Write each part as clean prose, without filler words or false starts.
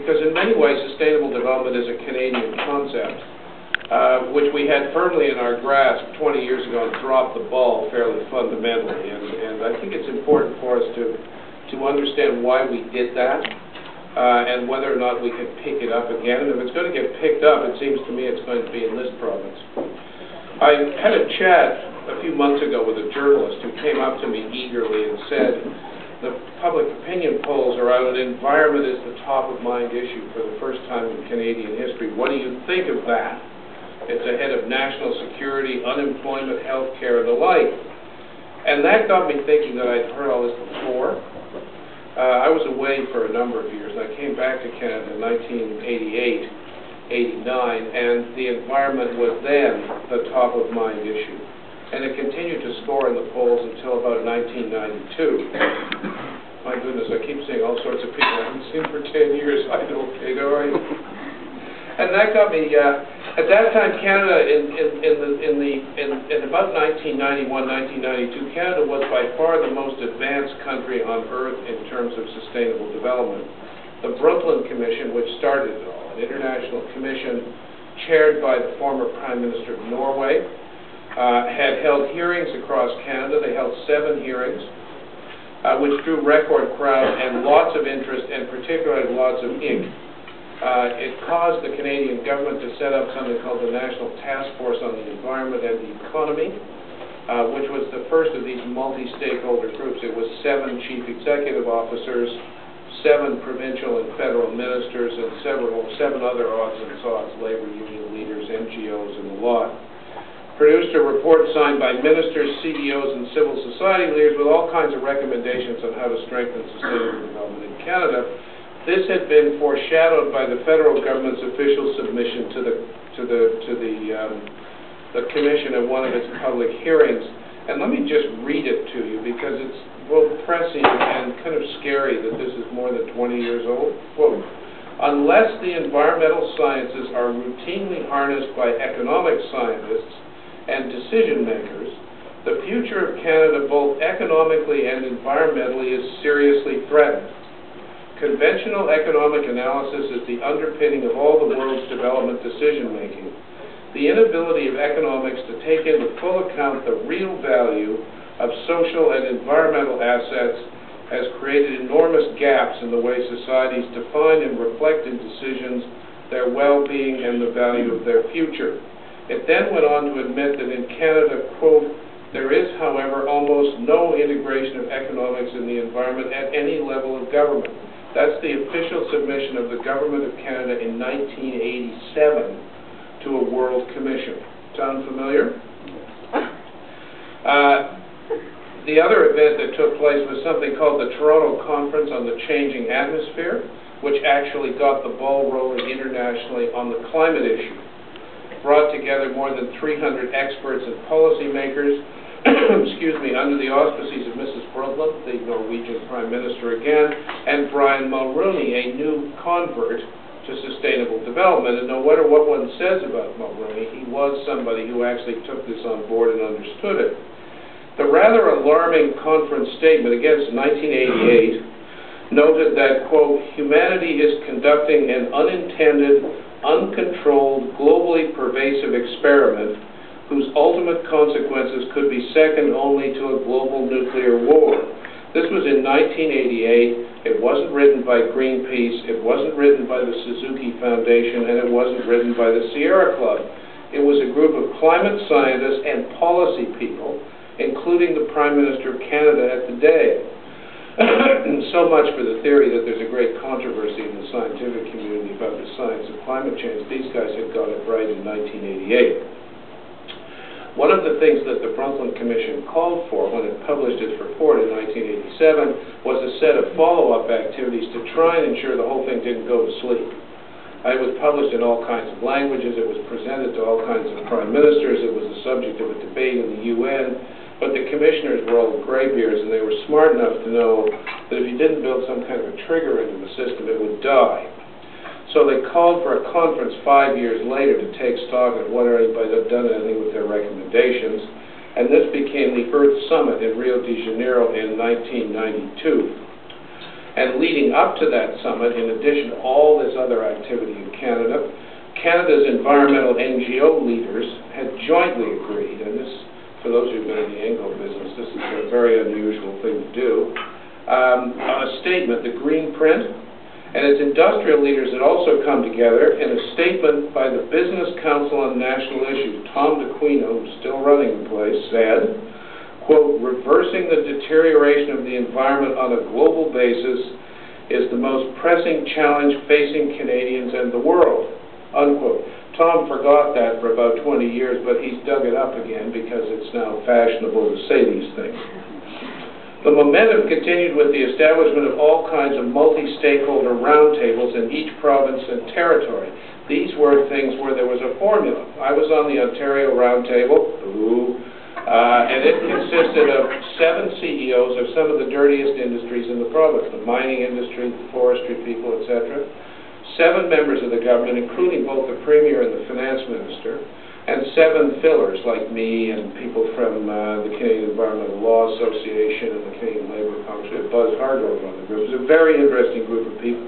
because in many ways sustainable development is a Canadian concept, which we had firmly in our grasp 20 years ago and dropped the ball fairly fundamentally. And I think it's important for us to understand why we did that, and whether or not we can pick it up again. And if it's going to get picked up, it seems to me it's going to be in this province. I had a chat a few months ago with a journalist who came up to me eagerly and said, the public opinion polls are out and environment is the top of mind issue for the first time in Canadian history. What do you think of that? It's ahead of national security, unemployment, health care, and the like. And that got me thinking that I'd heard all this before. I was away for a number of years, and I came back to Canada in 1988, 89, and the environment was then the top of mind issue. And it continued to score in the polls until about 1992. My goodness, I keep seeing all sorts of people I haven't seen for 10 years. I know, okay, don't I? And that got me, at that time, Canada, in about 1991, 1992, Canada was by far the most advanced country on earth in terms of sustainable development. The Brundtland Commission, which started it all, an international commission chaired by the former Prime Minister of Norway, had held hearings across Canada. They held 7 hearings, which drew record crowds and lots of interest, and particularly lots of ink. It caused the Canadian government to set up something called the National Task Force on the Environment and the Economy, which was the first of these multi-stakeholder groups. It was 7 chief executive officers, 7 provincial and federal ministers, and 7 other odds and sods, labor union leaders, NGOs, and the lot. Produced a report signed by ministers, CEOs, and civil society leaders with all kinds of recommendations on how to strengthen sustainable development in Canada. This had been foreshadowed by the federal government's official submission to the commission at one of its public hearings. And let me just read it to you because it's both pressing and kind of scary that this is more than 20 years old. Quote, unless the environmental sciences are routinely harnessed by economic scientists and decision makers, the future of Canada, both economically and environmentally, is seriously threatened. Conventional economic analysis is the underpinning of all the world's development decision-making. The inability of economics to take into full account the real value of social and environmental assets has created enormous gaps in the way societies define and reflect in decisions their well-being and the value of their future. It then went on to admit that in Canada, quote, there is, however, almost no integration of economics in the environment at any level of government. That's the official submission of the Government of Canada in 1987 to a World Commission. Sound familiar? The other event that took place was something called the Toronto Conference on the Changing Atmosphere, which actually got the ball rolling internationally on the climate issue. Brought together more than 300 experts and policymakers, excuse me, under the auspices of Mrs. Brundtland, the Norwegian Prime Minister again, and Brian Mulroney, a new convert to sustainable development. And no matter what one says about Mulroney, he was somebody who actually took this on board and understood it. The rather alarming conference statement, against 1988, noted that, quote, humanity is conducting an unintended, uncontrolled, globally pervasive experiment whose ultimate consequences could be second only to a global nuclear war. This was in 1988. It wasn't written by Greenpeace, it wasn't written by the Suzuki Foundation, and it wasn't written by the Sierra Club. It was a group of climate scientists and policy people, including the Prime Minister of Canada at the day. So much for the theory that there's a great controversy in the scientific community about the science of climate change. These guys had got it right in 1988. One of the things that the Brundtland Commission called for when it published its report in 1987 was a set of follow-up activities to try and ensure the whole thing didn't go to sleep. It was published in all kinds of languages, it was presented to all kinds of prime ministers, it was the subject of a debate in the UN, but the commissioners were all graybeards and they were smart enough to know that if you didn't build some kind of a trigger into the system, it would die. So they called for a conference 5 years later to take stock of whether anybody had done anything with their recommendations, and this became the Earth Summit in Rio de Janeiro in 1992. And leading up to that summit, in addition to all this other activity in Canada, Canada's environmental NGO leaders had jointly agreed, and this, for those who've been in the Anglo business, this is a very unusual thing to do, on a statement, the Green Print, and its industrial leaders had also come together in a statement by the Business Council on National Issues. Tom DeQuino, who's still running the place, said, quote, "Reversing the deterioration of the environment on a global basis is the most pressing challenge facing Canadians and the world," unquote. Tom forgot that for about 20 years, but he's dug it up again because it's now fashionable to say these things. The momentum continued with the establishment of all kinds of multi-stakeholder roundtables in each province and territory. These were things where there was a formula. I was on the Ontario Roundtable, and it consisted of 7 CEOs of some of the dirtiest industries in the province, the mining industry, the forestry people, etc. 7 members of the government, including both the Premier and the Finance Minister, and 7 fillers like me and people from the Canadian Environmental Law Association and the Canadian Labour Congress. Buzz Hargrove on the group. It was a very interesting group of people.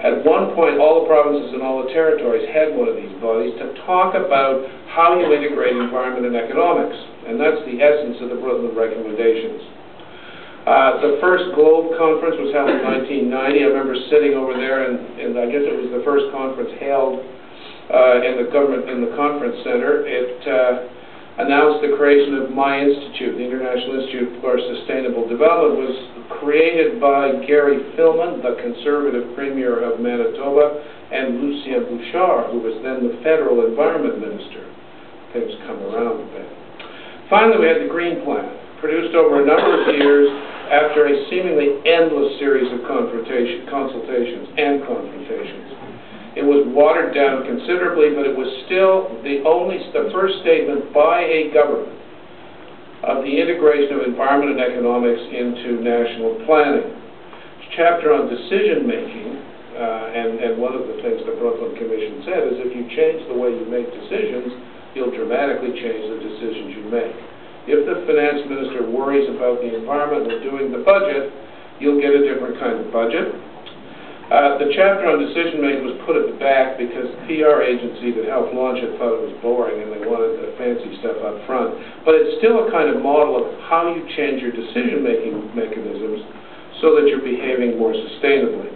At one point, all the provinces and all the territories had one of these bodies to talk about how you integrate environment and economics, and that's the essence of the Brundtland recommendations. The first Globe conference was held in 1990. I remember sitting over there, and I guess it was the first conference held in the conference center. It announced the creation of my institute, the International Institute for Sustainable Development. Was created by Gary Filmon, the Conservative Premier of Manitoba, and Lucien Bouchard, who was then the Federal Environment Minister. Things come around a bit. Finally, we had the Green Plan, produced over a number of years after a seemingly endless series of consultations and confrontations. It was watered down considerably, but it was still the first statement by a government of the integration of environment and economics into national planning. Chapter on decision-making, and one of the things the Brundtland Commission said is if you change the way you make decisions, you'll dramatically change the decisions you make. If the finance minister worries about the environment and doing the budget, you'll get a different kind of budget. The chapter on decision-making was put at the back because the PR agency that helped launch it thought it was boring and they wanted the fancy stuff up front. But it's still a kind of model of how you change your decision-making mechanisms so that you're behaving more sustainably.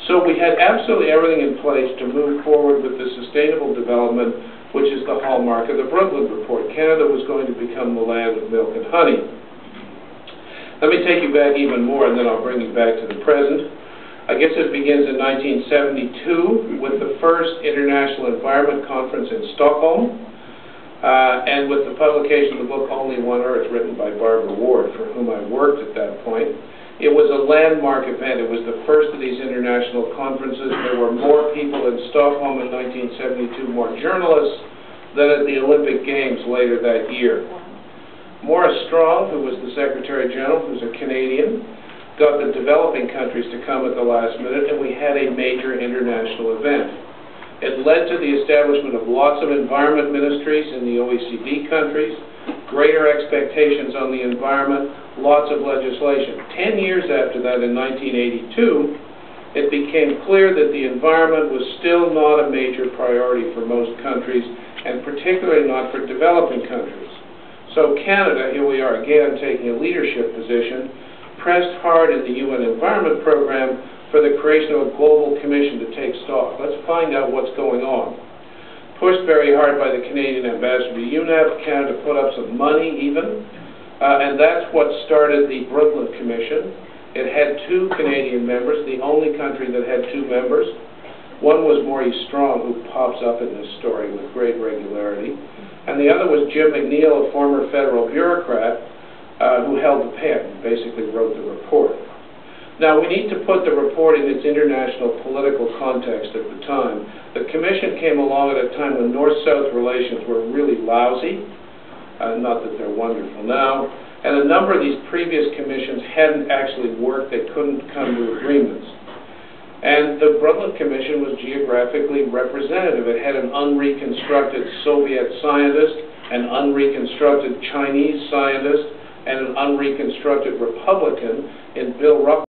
So we had absolutely everything in place to move forward with the sustainable development, which is the hallmark of the Brundtland Report. Canada was going to become the land of milk and honey. Let me take you back even more, and then I'll bring you back to the present. I guess it begins in 1972 with the first International Environment Conference in Stockholm, and with the publication of the book Only One Earth, written by Barbara Ward, for whom I worked at that point. It was a landmark event. It was the first of these international conferences. There were more people in Stockholm in 1972, more journalists, than at the Olympic Games later that year. Maurice Strong, who was the Secretary General, who's a Canadian, got the developing countries to come at the last minute, and we had a major international event. It led to the establishment of lots of environment ministries in the OECD countries, greater expectations on the environment, lots of legislation. 10 years after that, in 1982, it became clear that the environment was still not a major priority for most countries, and particularly not for developing countries. So Canada, here we are again taking a leadership position, pressed hard in the UN Environment Program for the creation of a global commission to take stock. Let's find out what's going on. Pushed very hard by the Canadian ambassador to UNEP, Canada put up some money even, and that's what started the Brundtland Commission. It had 2 Canadian members, the only country that had 2 members. One was Maurice Strong, who pops up in this story with great regularity, and the other was Jim McNeil, a former federal bureaucrat, who held the pen and basically wrote the report. Now, we need to put the report in its international political context at the time. The Commission came along at a time when North-South relations were really lousy, not that they're wonderful now, and a number of these previous commissions hadn't actually worked. They couldn't come to agreements. And the Brundtland Commission was geographically representative. It had an unreconstructed Soviet scientist, an unreconstructed Chinese scientist, and an unreconstructed Republican in Bill Rupp.